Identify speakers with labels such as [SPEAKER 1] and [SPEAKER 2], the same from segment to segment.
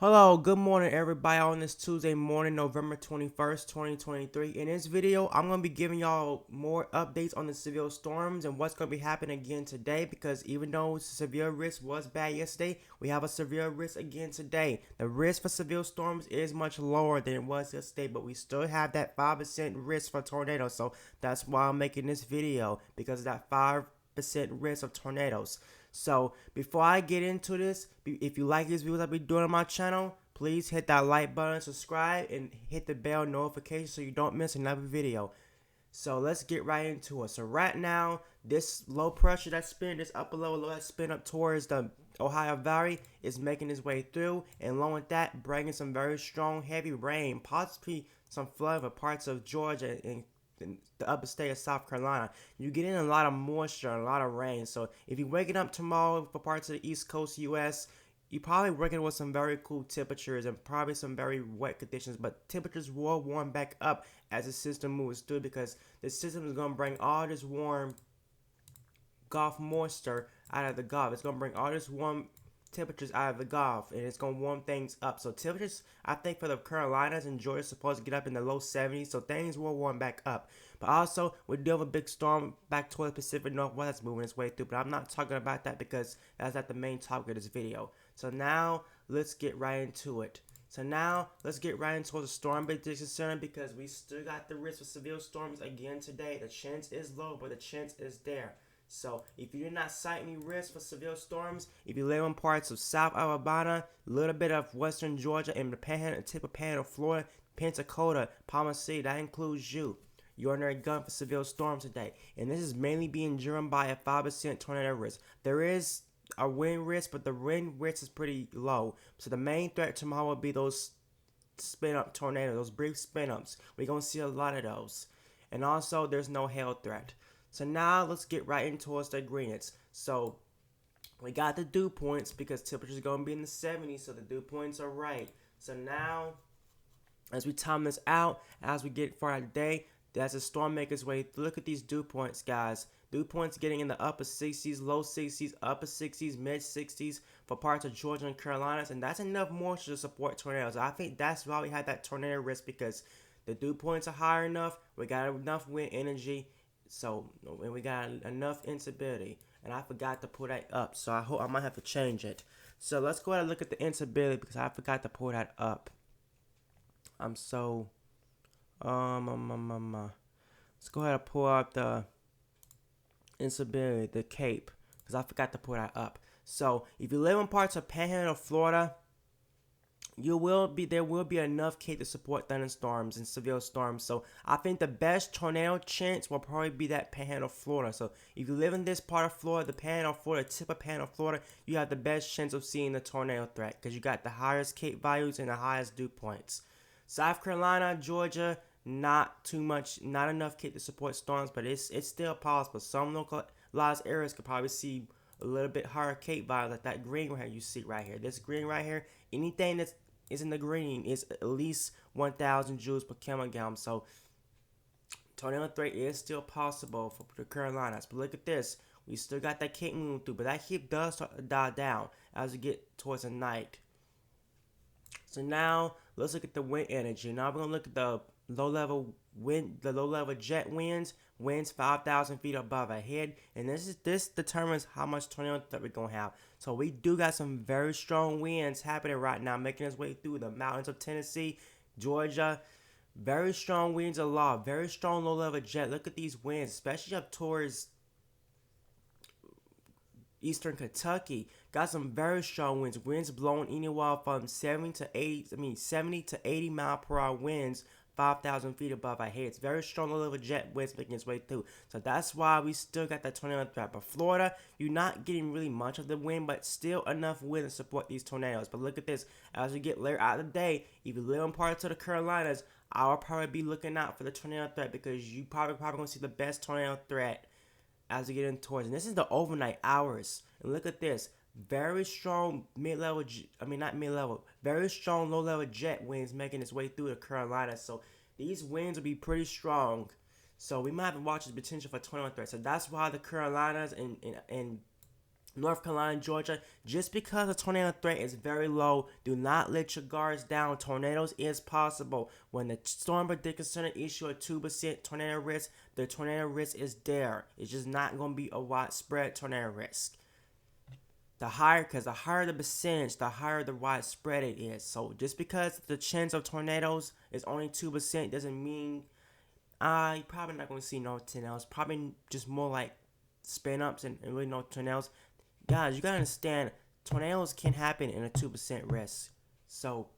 [SPEAKER 1] Hello, good morning everybody on this Tuesday morning, November 21st, 2023. In this video, I'm going to be giving y'all more updates on the severe storms and what's going to be happening again today, because even though severe risk was bad yesterday, we have a severe risk again today. The risk for severe storms is much lower than it was yesterday, but we still have that 5% risk for tornadoes. So that's why I'm making this video, because of that 5% risk of tornadoes. So before I get into this, if you like these videos I be doing on my channel, please hit that like button, subscribe, and hit the bell notification so you don't miss another video. So let's get right into it. So right now, this low pressure that's spinning, this upper level low that's spinning up towards the Ohio Valley is making its way through, and along with that, bringing some very strong, heavy rain, possibly some flood for parts of Georgia and the upper state of South Carolina. You get in a lot of moisture and a lot of rain. So if you're waking up tomorrow for parts of the East Coast US, you're probably working with some very cool temperatures and probably some very wet conditions, but temperatures will warm back up as the system moves through, because the system is going to bring all this warm Gulf moisture out of the Gulf. It's going to bring all this warm temperatures out of the Gulf, and it's going to warm things up. So temperatures, I think, for the Carolinas and Georgia supposed to get up in the low 70s, so things will warm back up. But also, we're dealing with a big storm back toward the Pacific Northwest that's moving its way through, but I'm not talking about that because that's not the main topic of this video. So now, let's get right into it. So now, let's get right into the storm prediction center, because we still got the risk of severe storms again today. The chance is low, but the chance is there. So if you did not cite any risk for severe storms, if you live in parts of South Alabama, a little bit of western Georgia, and the panhandle, tip of panhandle, Florida, Pensacola, Palmer City, that includes you. You're under a gun for severe storms today. And this is mainly being driven by a 5% tornado risk. There is a wind risk, but the wind risk is pretty low. So the main threat tomorrow will be those spin up tornadoes, those brief spin ups. We're going to see a lot of those. And also, there's no hail threat. So now let's get right into the ingredients. So we got the dew points because temperatures are going to be in the 70s, so the dew points are right. So now, as we time this out, as we get for our day, as the storm makes its way, look at these dew points, guys. Dew points getting in the upper 60s, low 60s, upper 60s, mid 60s for parts of Georgia and Carolinas, and that's enough moisture to support tornadoes. I think that's why we had that tornado risk, because the dew points are higher enough, we got enough wind energy. So, and we got enough instability, and I forgot to pull that up, so I might have to change it. So let's go ahead and look at the instability, because I forgot to pull that up. Let's go ahead and pull up the instability, the Cape, because I forgot to pull that up. So if you live in parts of Panhandle, Florida, there will be enough Cape to support thunderstorms and severe storms. So I think the best tornado chance will probably be that Panhandle, Florida. So if you live in this part of Florida, the Panhandle, Florida, tip of Panhandle, Florida, you have the best chance of seeing the tornado threat, because you got the highest Cape values and the highest dew points. South Carolina, Georgia, not too much, not enough Cape to support storms, but it's still possible. Some localized areas could probably see a little bit higher Cape values, like that green right here you see right here. This green right here, anything that's is in the green is at least 1,000 joules per kilogram. So tornado threat is still possible for the Carolinas. But look at this. We still got that Cape moving through, but that Cape does start to die down as we get towards the night. So now let's look at the wind energy. Now we're gonna look at the low level wind, the low level jet winds 5,000 feet above our head, and this determines how much tornado threat we're gonna have. So we do got some very strong winds happening right now, making its way through the mountains of Tennessee, Georgia. Very strong winds aloft, very strong low level jet. Look at these winds, especially up towards eastern Kentucky. Got some very strong winds. Winds blowing anywhere from 70 to 80 mile per hour winds, 5,000 feet above our heads. Very strong low level jet winds making its way through. So that's why we still got that tornado threat. But Florida, you're not getting really much of the wind, but still enough wind to support these tornadoes. But look at this. As we get later out of the day, if you live in parts of the Carolinas, I will probably be looking out for the tornado threat, because you probably going to see the best tornado threat as we get in towards. And this is the overnight hours. And look at this. Very strong mid-level, not mid-level, very strong low-level jet winds making its way through the Carolinas. So these winds will be pretty strong. So we might have to watch the potential for tornado threats. So that's why the Carolinas and North Carolina, Georgia, just because the tornado threat is very low, do not let your guards down. Tornadoes is possible. When the Storm Prediction Center issue a 2% tornado risk, the tornado risk is there. It's just not going to be a widespread tornado risk. Because the higher the percentage, the higher the widespread it is. So just because the chance of tornadoes is only 2% doesn't mean you're probably not going to see no tornadoes. Probably just more like spin ups and really no tornadoes. Guys, you gotta understand, tornadoes can happen in a 2% risk. So,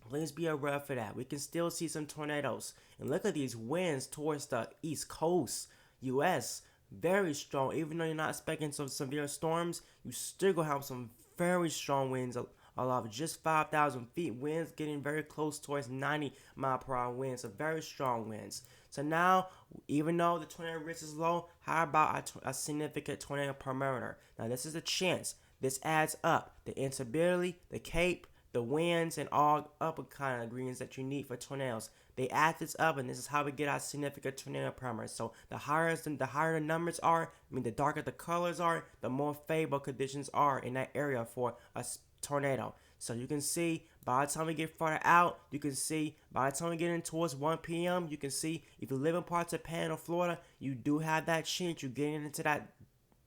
[SPEAKER 1] please be aware for that. We can still see some tornadoes. And look at these winds towards the East Coast, U.S. Very strong. Even though you're not expecting some severe storms, you still gonna have some very strong winds. A lot of just 5,000 feet. Winds getting very close towards 90-mile-per-hour winds. So, very strong winds. So now, even though the tornado risk is low, how about a significant tornado perimeter? Now, this is a chance. This adds up. The instability, the cape, the winds, and all other kind of ingredients that you need for tornadoes. They add this up, and this is how we get our significant tornado perimeter. So the higher the numbers are, the darker the colors are, the more favorable conditions are in that area for a tornado. So you can see by the time we get further out, you can see by the time we get in towards 1 p.m., you can see if you live in parts of Panhandle, Florida, you do have that chance. You're getting into that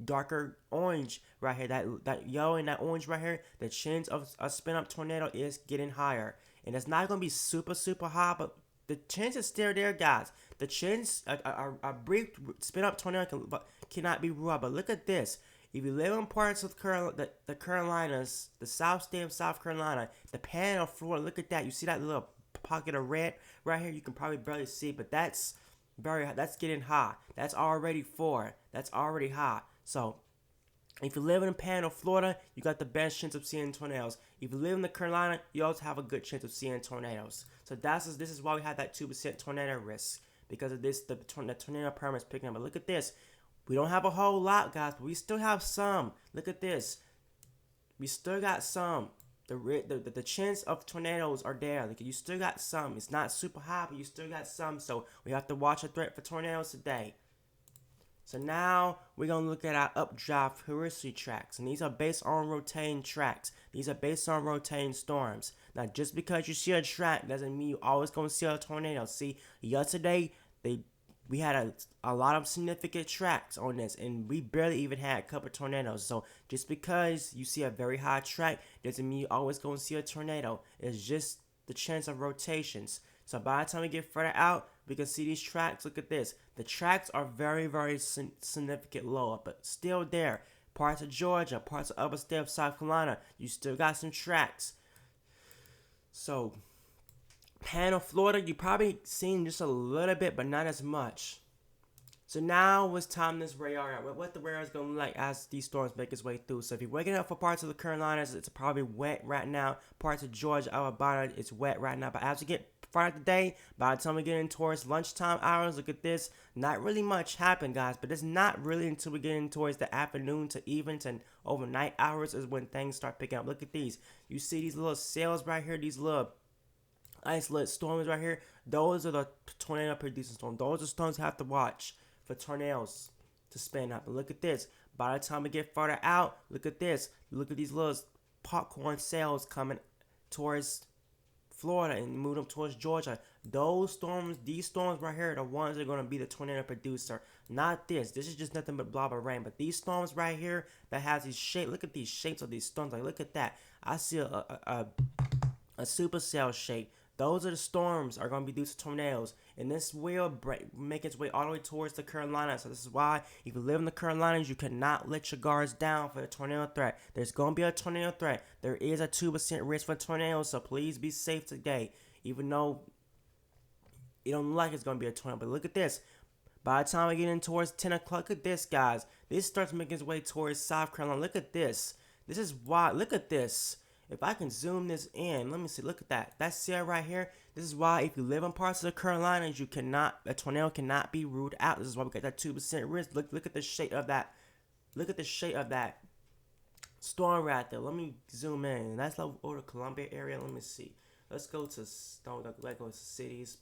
[SPEAKER 1] darker orange right here, that yellow and that orange right here. The chance of a spin up tornado is getting higher. And it's not going to be super, super high, but the chance is still there, guys. The chance, a brief spin up tornado cannot be ruled out. But look at this. If you live in parts of the Carolinas, the South State of South Carolina, the Panhandle, Florida, look at that. You see that little pocket of red right here? You can probably barely see, but that's getting high. That's already 4. That's already high. So, if you live in Panhandle, Florida, you got the best chance of seeing tornadoes. If you live in the Carolina, you also have a good chance of seeing tornadoes. So this is why we have that 2% tornado risk, because of this. The tornado perimeter is picking up. But look at this. We don't have a whole lot, guys, but we still have some. Look at this. We still got some. The chance of tornadoes are there. Like, you still got some. It's not super high, but you still got some. So we have to watch a threat for tornadoes today. So now we're going to look at our updraft heuristic tracks. And these are based on rotating tracks. These are based on rotating storms. Now, just because you see a track doesn't mean you're always going to see a tornado. See, yesterday, we had a lot of significant tracks on this, and we barely even had a couple tornadoes. So just because you see a very high track doesn't mean you're always going to see a tornado. It's just the chance of rotations. So by the time we get further out, we can see these tracks. Look at this. The tracks are very, very significant lower, but still there. Parts of Georgia, parts of upper state of South Carolina, you still got some tracks. So Panhandle, Florida, you probably seen just a little bit, but not as much. So now it's time this radar out. What the radar is going to look like as these storms make its way through. So if you're waking up for parts of the Carolinas, it's probably wet right now. Parts of Georgia, Alabama, it's wet right now. But as we get farther today, by the time we get in towards lunchtime hours, look at this. Not really much happened, guys. But it's not really until we get in towards the afternoon to evens and overnight hours is when things start picking up. Look at these. You see these little sails right here, these little isolated storms right here. Those are the tornado producing storms. Those are storms you have to watch for tornadoes to spin up. But look at this. By the time we get further out, look at this. Look at these little popcorn sails coming towards Florida and move them towards Georgia. These storms right here are the ones that are going to be the tornado producer. Not this. This is just nothing but blob of rain. But these storms right here that has these shapes. Look at these shapes of these storms. Like, look at that. I see a supercell shape. Those are the storms are going to be due to tornadoes. And this will make its way all the way towards the Carolinas. So this is why if you live in the Carolinas, you cannot let your guards down for the tornado threat. There's going to be a tornado threat. There is a 2% risk for tornadoes. So please be safe today. Even though you don't look like it's going to be a tornado. But look at this. By the time we get in towards 10 o'clock, look at this, guys. This starts making its way towards South Carolina. Look at this. This is why. Look at this. If I can zoom this in, let me see. Look at that. That cell right here. This is why if you live in parts of the Carolinas, a tornado cannot be ruled out. This is why we got that 2% risk. Look at the shape of that. Look at the shape of that storm right there. Let me zoom in. That's over the Columbia area. Let me see. Let's go to cities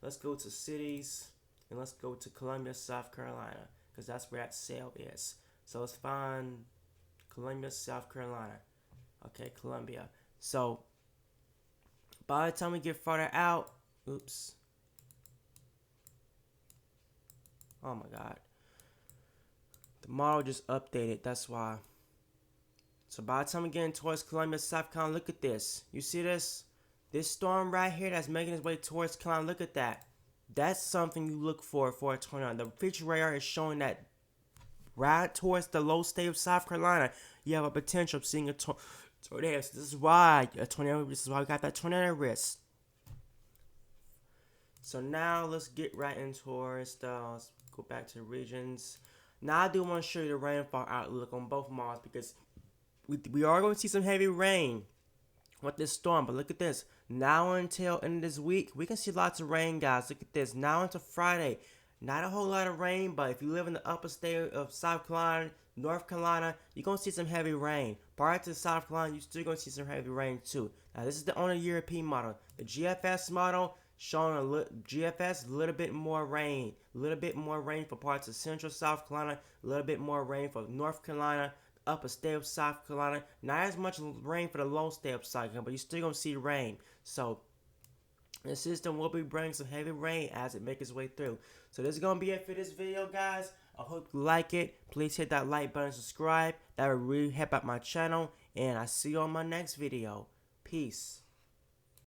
[SPEAKER 1] let's go to cities and let's go to Columbia, South Carolina, because that's where that cell is. So let's find Columbia, South Carolina. Okay, Columbia. So by the time we get farther out, oops. Oh my God. The model just updated. That's why. So by the time we get in towards Columbia, South Carolina, look at this. You see this? This storm right here that's making its way towards Carolina. Look at that. That's something you look for a tornado. The feature radar is showing that right towards the low state of South Carolina, you have a potential of seeing a tornado. So this is why a tornado. This is why we got that tornado risk. So now let's get right into our stuff. Let's go back to the regions. Now I do want to show you the rainfall outlook on both models because we are going to see some heavy rain with this storm. But look at this. Now until end of this week, we can see lots of rain, guys. Look at this. Now until Friday, not a whole lot of rain, but if you live in the upper state of South Carolina, North Carolina, you're going to see some heavy rain. Prior to South Carolina, you're still going to see some heavy rain too. Now this is the only European model. The GFS model showing a little bit more rain. A little bit more rain for parts of central South Carolina. A little bit more rain for North Carolina, upper state of South Carolina. Not as much rain for the low state of South Carolina, but you're still going to see rain. So the system will be bringing some heavy rain as it makes its way through. So this is going to be it for this video, guys. I hope you like it. Please hit that like button and subscribe. That would really help out my channel. And I'll see you on my next video. Peace.